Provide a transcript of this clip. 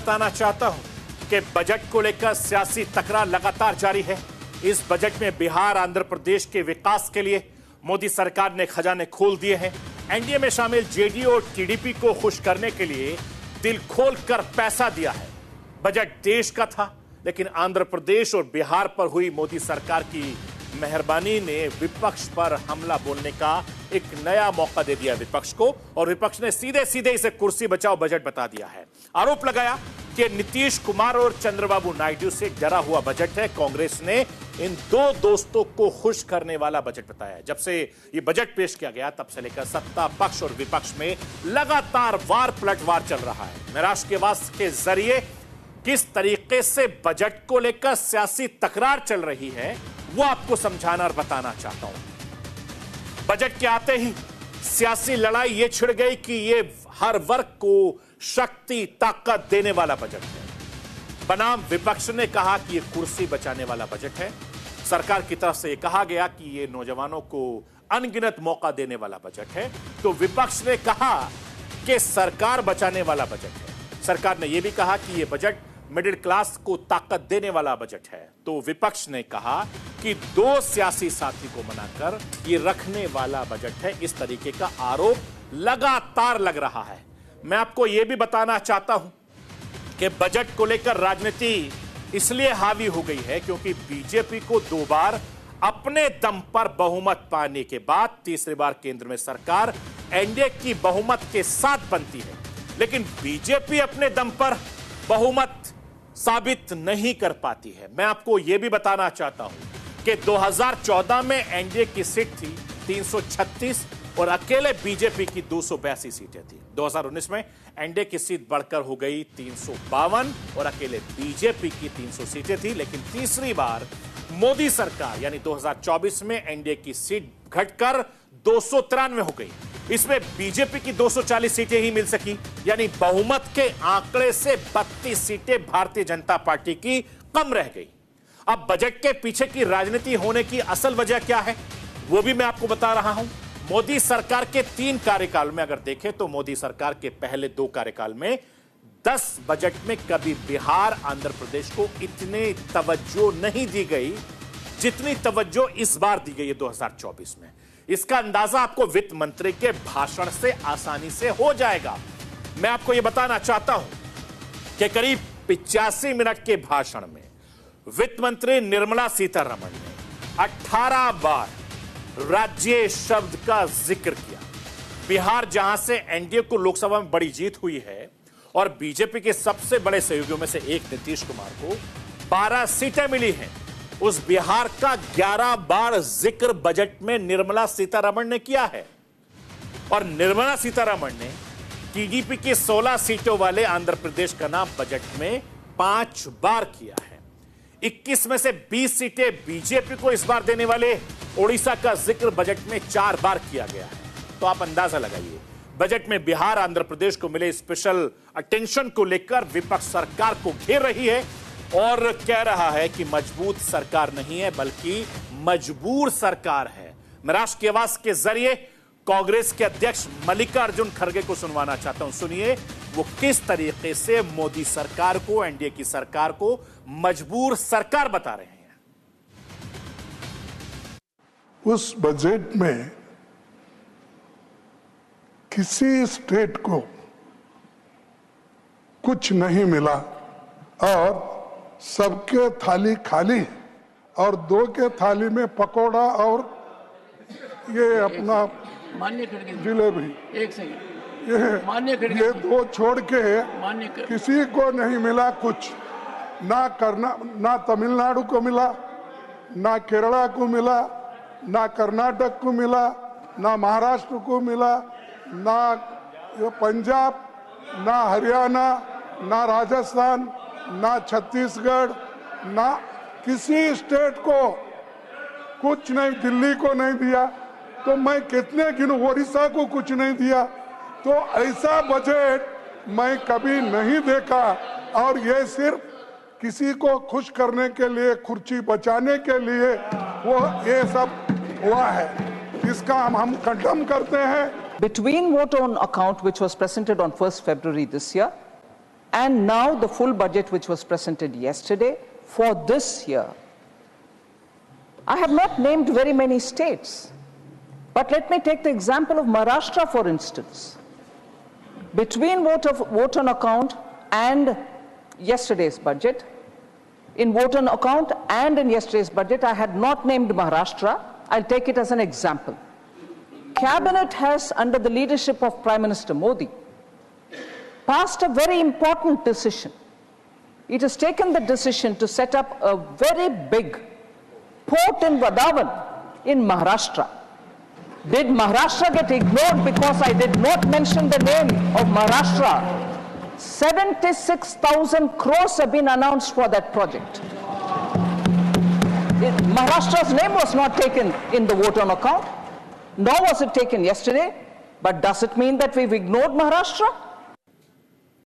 बताना चाहता हूं कि बजट को लेकर सियासी तकरार लगातार जारी है। इस बजट में बिहार आंध्र प्रदेश के विकास के लिए मोदी सरकार ने खजाने खोल दिए हैं। एनडीए में शामिल जेडीयू और टीडीपी को खुश करने के लिए दिल खोलकर पैसा दिया है। बजट देश का था, लेकिन आंध्र प्रदेश और बिहार पर हुई मोदी सरकार की मेहरबानी ने विपक्ष पर हमला बोलने का एक नया मौका दे दिया विपक्ष को, और विपक्ष ने सीधे सीधे इसे कुर्सी बचाओ बजट बता दिया है। आरोप लगाया कि नीतीश कुमार और चंद्रबाबू नायडू से डरा हुआ बजट है। कांग्रेस ने इन दो दोस्तों को खुश करने वाला बजट बताया। जब से ये बजट पेश किया गया तब से लेकर सत्ता पक्ष और विपक्ष में लगातार वार पलटवार चल रहा है। मैं राष्ट्र के वास्ते के जरिए किस तरीके से बजट को लेकर सियासी तकरार चल रही है वो आपको समझाना और बताना चाहता हूं। बजट के आते ही सियासी लड़ाई ये छिड़ गई कि ये हर वर्ग को शक्ति ताकत देने वाला बजट है। बनाम विपक्ष ने कहा कि ये कुर्सी बचाने वाला बजट है। सरकार की तरफ से ये कहा गया कि ये नौजवानों को अनगिनत मौका देने वाला बजट है, तो विपक्ष ने कहा कि सरकार बचाने वाला बजट है। सरकार ने यह भी कहा कि यह बजट मिडिल क्लास को ताकत देने वाला बजट है, तो विपक्ष ने कहा कि दो सियासी साथी को मनाकर ये रखने वाला बजट है। इस तरीके का आरोप लगातार लग रहा है। मैं आपको यह भी बताना चाहता हूं कि बजट को लेकर राजनीति इसलिए हावी हो गई है क्योंकि बीजेपी को 2 बार अपने दम पर बहुमत पाने के बाद तीसरी बार केंद्र में सरकार एनडीए की बहुमत के साथ बनती है, लेकिन बीजेपी अपने दम पर बहुमत साबित नहीं कर पाती है। मैं आपको यह भी बताना चाहता हूं कि 2014 में एनडीए की सीट थी 336 और अकेले बीजेपी की 282 सीटें थी। 2019 में एनडीए की सीट बढ़कर हो गई 352 और अकेले बीजेपी की 300 सीटें थी, लेकिन तीसरी बार मोदी सरकार यानी 2024 में एनडीए की सीट घटकर 293 हो गई। इसमें बीजेपी की 240 सीटें ही मिल सकी, यानी बहुमत के आंकड़े से 32 सीटें भारतीय जनता पार्टी की कम रह गई। अब बजट के पीछे की राजनीति होने की असल वजह क्या है वो भी मैं आपको बता रहा हूं। मोदी सरकार के 3 कार्यकाल में अगर देखें तो मोदी सरकार के पहले 2 कार्यकाल में 10 बजट में कभी बिहार आंध्र प्रदेश को इतनी तवज्जो नहीं दी गई जितनी तवज्जो इस बार दी गई है 2024 में। इसका अंदाजा आपको वित्त मंत्री के भाषण से आसानी से हो जाएगा। मैं आपको यह बताना चाहता हूं कि करीब 85 मिनट के भाषण में वित्त मंत्री निर्मला सीतारमण ने 18 बार राज्य शब्द का जिक्र किया। बिहार जहां से एनडीए को लोकसभा में बड़ी जीत हुई है और बीजेपी के सबसे बड़े सहयोगियों में से एक नीतीश कुमार को 12 सीटें मिली हैं, उस बिहार का 11 बार जिक्र बजट में निर्मला सीतारमण ने किया है। और निर्मला सीतारमण ने टीडीपी की 16 सीटों वाले आंध्र प्रदेश का नाम बजट में 5 बार किया है। 21 में से 20 सीटें बीजेपी को इस बार देने वाले ओडिशा का जिक्र बजट में 4 बार किया गया है। तो आप अंदाजा लगाइए, बजट में बिहार आंध्र प्रदेश को मिले स्पेशल अटेंशन को लेकर विपक्ष सरकार को घेर रही है और कह रहा है कि मजबूत सरकार नहीं है बल्कि मजबूर सरकार है। मैं राष्ट्र की आवाज के जरिए कांग्रेस के अध्यक्ष मल्लिकार्जुन खड़गे को सुनवाना चाहता हूं। सुनिए वो किस तरीके से मोदी सरकार को, एनडीए की सरकार को मजबूर सरकार बता रहे हैं। उस बजट में किसी स्टेट को कुछ नहीं मिला और सबके थाली खाली और 2 के थाली में पकोड़ा और ये अपना जिलेबी। एक सेकंड, ये 2 छोड़ के किसी को नहीं मिला कुछ। ना तमिलनाडु को मिला, ना केरला को मिला, ना कर्नाटक को मिला, ना महाराष्ट्र को मिला, ना पंजाब, ना हरियाणा, ना राजस्थान, ना छत्तीसगढ़, ना किसी स्टेट को कुछ नहीं। दिल्ली को नहीं दिया तो मैं कितने गिनूं, ओडिशा को कुछ नहीं दिया। तो ऐसा बजट मैं कभी नहीं देखा और ये सिर्फ किसी को खुश करने के लिए, कुर्सी बचाने के लिए वो ये सब हुआ है। इसका हम कंडम करते हैं। Between vote on account which was presented on 1st February this year and now the full budget which was presented yesterday for this year. I have not named very many states, but let me take the example of Maharashtra, for instance. Between vote on account and yesterday's budget, in vote on account and in yesterday's budget, I had not named Maharashtra. I'll take it as an example. Cabinet has, under the leadership of Prime Minister Modi, passed a very important decision. It has taken the decision to set up a very big port in Vadavan in Maharashtra. Did Maharashtra get ignored because I did not mention the name of Maharashtra? 76,000 crores have been announced for that project. Maharashtra's name was not taken in the vote on account, nor was it taken yesterday. But does it mean that we've ignored Maharashtra?